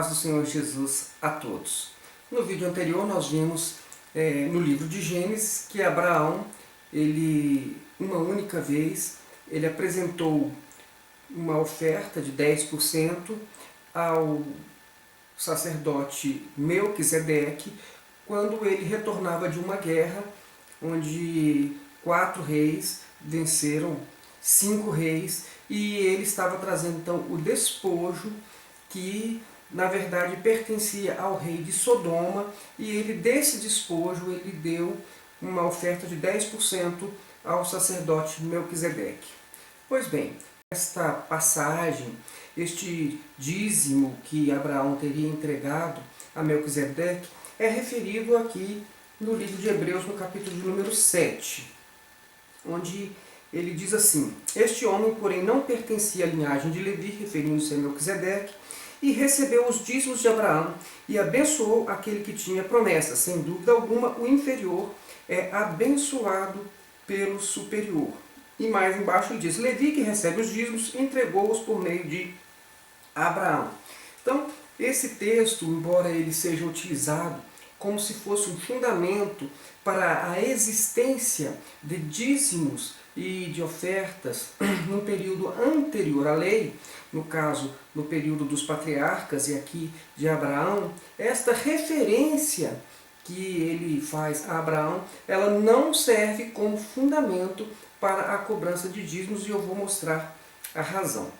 paz do Senhor Jesus a todos. No vídeo anterior nós vimos no livro de Gênesis que Abraão, uma única vez, ele apresentou uma oferta de 10% ao sacerdote Melquisedeque quando ele retornava de uma guerra onde 4 reis venceram 5 reis e ele estava trazendo então o despojo que na verdade pertencia ao rei de Sodoma, e ele desse despojo ele deu uma oferta de 10% ao sacerdote Melquisedeque. Pois bem, esta passagem, este dízimo que Abraão teria entregado a Melquisedeque é referido aqui no livro de Hebreus, no capítulo de número 7, onde ele diz assim: este homem, porém, não pertencia à linhagem de Levi, referindo-se a Melquisedeque, e recebeu os dízimos de Abraão e abençoou aquele que tinha promessa. Sem dúvida alguma, o inferior é abençoado pelo superior. E mais embaixo ele diz: Levi, que recebe os dízimos, entregou-os por meio de Abraão. Então, esse texto, embora ele seja utilizado como se fosse um fundamento para a existência de dízimos e de ofertas num período anterior à lei, no caso, no período dos patriarcas e aqui de Abraão, esta referência que ele faz a Abraão, ela não serve como fundamento para a cobrança de dízimos, e eu vou mostrar a razão.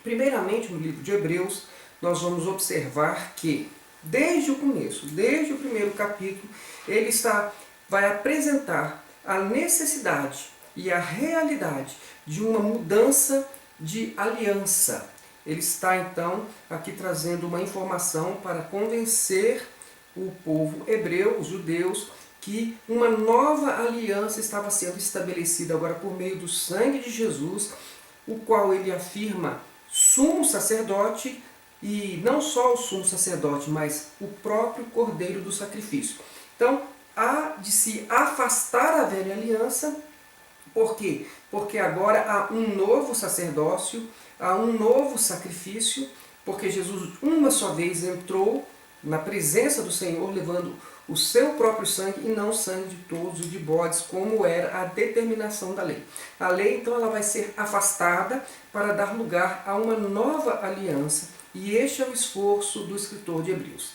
Primeiramente, no livro de Hebreus, nós vamos observar que, desde o começo, desde o primeiro capítulo, ele vai apresentar a necessidade e a realidade de uma mudança de aliança. Ele está, então, aqui trazendo uma informação para convencer o povo hebreu, os judeus, que uma nova aliança estava sendo estabelecida agora por meio do sangue de Jesus, o qual ele afirma sumo sacerdote, e não só o sumo sacerdote, mas o próprio cordeiro do sacrifício. Então, há de se afastar a velha aliança. Por quê? Porque agora há um novo sacerdócio, há um novo sacrifício, porque Jesus uma só vez entrou na presença do Senhor levando o seu próprio sangue e não o sangue de todos os de bodes, como era a determinação da lei. A lei, então, ela vai ser afastada para dar lugar a uma nova aliança, e este é o esforço do escritor de Hebreus.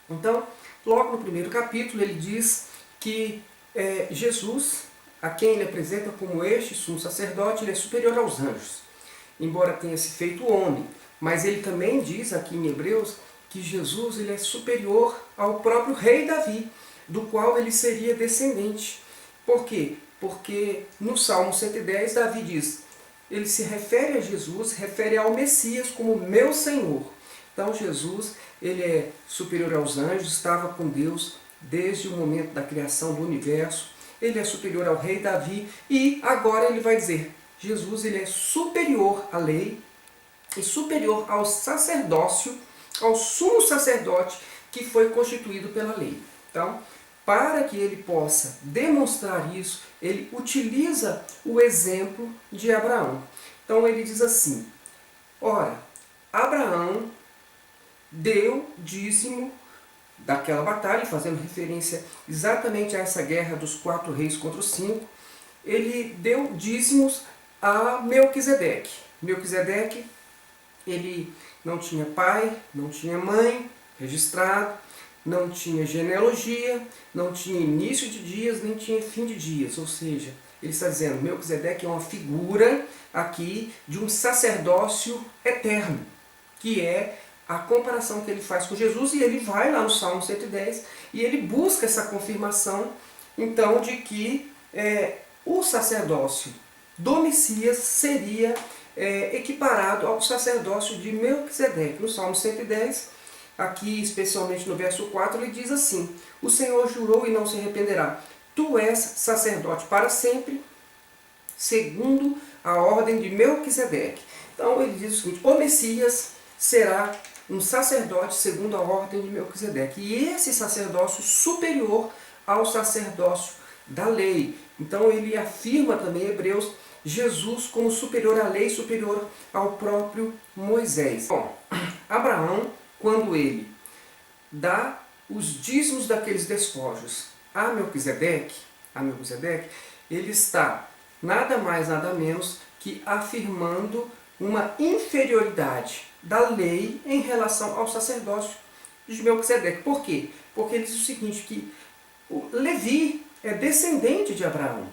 Então, logo no primeiro capítulo, ele diz que Jesus, a quem ele apresenta como este sumo sacerdote, ele é superior aos anjos, embora tenha se feito homem. Mas ele também diz aqui em Hebreus que Jesus ele é superior ao próprio rei Davi, do qual ele seria descendente. Por quê? Porque no Salmo 110, Davi diz, ele se refere a Jesus, refere ao Messias como meu Senhor. Então Jesus ele é superior aos anjos, estava com Deus desde o momento da criação do universo. Ele é superior ao rei Davi, e agora ele vai dizer, Jesus ele é superior à lei e superior ao sacerdócio, ao sumo sacerdote que foi constituído pela lei. Então, para que ele possa demonstrar isso, ele utiliza o exemplo de Abraão. Então ele diz assim: ora, Abraão deu dízimo daquela batalha, fazendo referência exatamente a essa guerra dos 4 reis contra os 5, ele deu dízimos a Melquisedeque. Melquisedeque, ele não tinha pai, não tinha mãe registrado, não tinha genealogia, não tinha início de dias, nem tinha fim de dias. Ou seja, ele está dizendo, Melquisedeque é uma figura aqui de um sacerdócio eterno, que é a comparação que ele faz com Jesus, e ele vai lá no Salmo 110 e ele busca essa confirmação, então, de que o sacerdócio do Messias seria equiparado ao sacerdócio de Melquisedeque. No Salmo 110, aqui especialmente no verso 4, ele diz assim: o Senhor jurou e não se arrependerá, tu és sacerdote para sempre, segundo a ordem de Melquisedeque. Então ele diz o seguinte: o Messias será um sacerdote segundo a ordem de Melquisedeque, e esse sacerdócio superior ao sacerdócio da lei. Então ele afirma também em Hebreus Jesus como superior à lei, superior ao próprio Moisés. Bom, Abraão quando ele dá os dízimos daqueles despojos a Melquisedeque, ele está nada mais, nada menos que afirmando uma inferioridade da lei em relação ao sacerdócio de Melquisedeque. Por quê? Porque ele diz o seguinte, que o Levi é descendente de Abraão.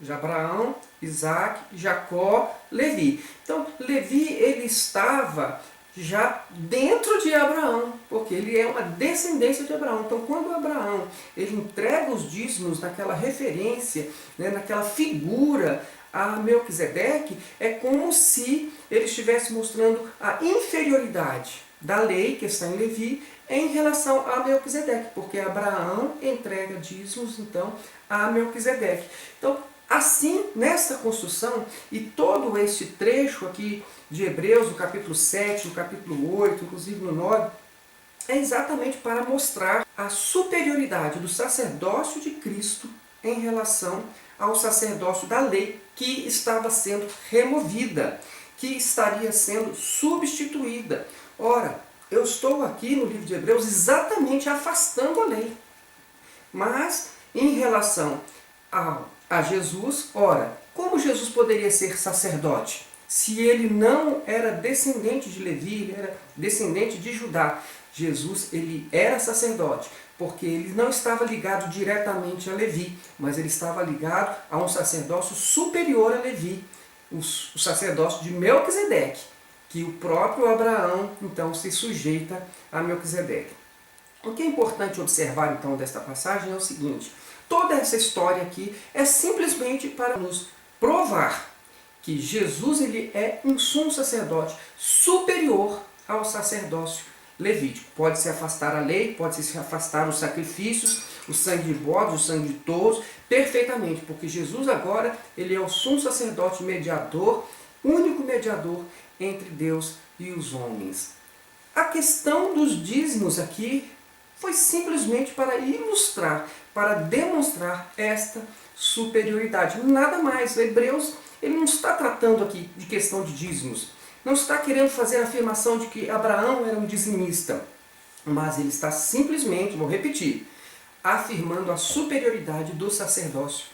De Abraão, Isaac, Jacó, Levi. Então, Levi, ele estava já dentro de Abraão, porque ele é uma descendência de Abraão. Então, quando Abraão ele entrega os dízimos naquela referência, né, naquela figura a Melquisedeque, é como se ele estivesse mostrando a inferioridade da lei que está em Levi em relação a Melquisedeque, porque Abraão entrega dízimos, então, a Melquisedeque. Então, assim, nesta construção, e todo este trecho aqui de Hebreus, no capítulo 7, no capítulo 8, inclusive no 9, é exatamente para mostrar a superioridade do sacerdócio de Cristo em relação ao sacerdócio da lei que estava sendo removida, que estaria sendo substituída. Ora, eu estou aqui no livro de Hebreus exatamente afastando a lei. Mas, em relação a Jesus, ora, como Jesus poderia ser sacerdote se ele não era descendente de Levi, ele era descendente de Judá? Jesus, ele era sacerdote, porque ele não estava ligado diretamente a Levi, mas ele estava ligado a um sacerdócio superior a Levi, o sacerdócio de Melquisedeque, que o próprio Abraão, então, se sujeita a Melquisedeque. O que é importante observar, então, desta passagem é o seguinte: toda essa história aqui é simplesmente para nos provar que Jesus ele é um sumo sacerdote superior ao sacerdócio levítico. Pode-se afastar a lei, pode-se afastar os sacrifícios, o sangue de bodes, o sangue de touros, perfeitamente, porque Jesus agora ele é o sumo sacerdote mediador, único mediador entre Deus e os homens. A questão dos dízimos aqui foi simplesmente para ilustrar, para demonstrar esta superioridade. Nada mais. O Hebreus ele não está tratando aqui de questão de dízimos. Não está querendo fazer a afirmação de que Abraão era um dizimista. Mas ele está simplesmente, vou repetir, afirmando a superioridade do sacerdócio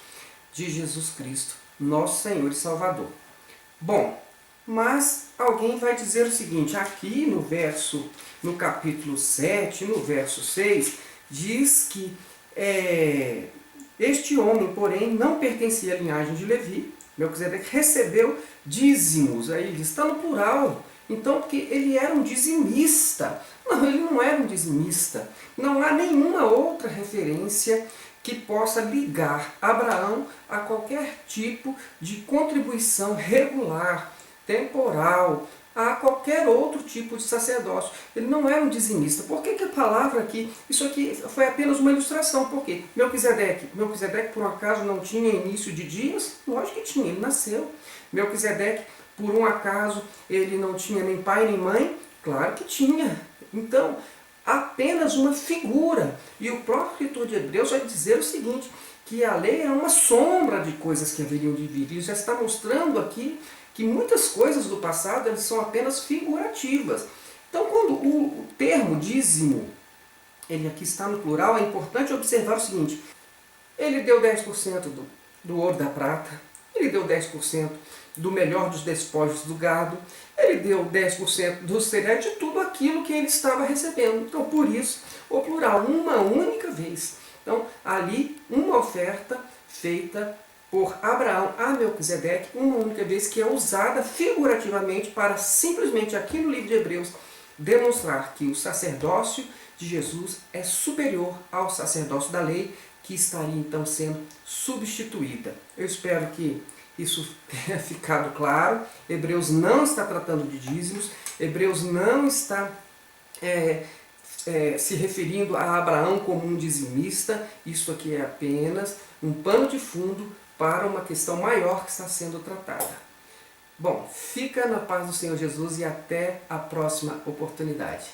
de Jesus Cristo, nosso Senhor e Salvador. Bom, mas alguém vai dizer o seguinte, aqui no capítulo 7, no verso 6, diz que este homem, porém, não pertencia à linhagem de Levi. Melquisedeque recebeu dízimos, aí ele está no plural, então porque ele era um dizimista. Não, ele não era um dizimista. Não há nenhuma outra referência que possa ligar Abraão a qualquer tipo de contribuição regular, temporal, a qualquer outro tipo de sacerdócio. Ele não era um dizimista. Por que a palavra aqui, isso aqui foi apenas uma ilustração? Por quê? Melquisedeque por um acaso não tinha início de dias? Lógico que tinha, ele nasceu. Melquisedeque, por um acaso, ele não tinha nem pai nem mãe? Claro que tinha. Então, apenas uma figura. E o próprio escritor de Hebreus vai dizer o seguinte, que a lei é uma sombra de coisas que haveriam de vir. Ele já está mostrando aqui que muitas coisas do passado elas são apenas figurativas. Então, quando o termo dízimo, ele aqui está no plural, é importante observar o seguinte, ele deu 10% do ouro da prata, ele deu 10% do melhor dos despojos do gado, ele deu 10% do cereal, de tudo aquilo que ele estava recebendo. Então, por isso, o plural, uma única vez. Então, ali, uma oferta feita por Abraão a Melquisedeque, uma única vez, que é usada figurativamente para simplesmente aqui no livro de Hebreus demonstrar que o sacerdócio de Jesus é superior ao sacerdócio da lei, que estaria então sendo substituída. Eu espero que isso tenha ficado claro. Hebreus não está tratando de dízimos, Hebreus não está se referindo a Abraão como um dizimista. Isso aqui é apenas um pano de fundo para uma questão maior que está sendo tratada. Bom, fica na paz do Senhor Jesus e até a próxima oportunidade.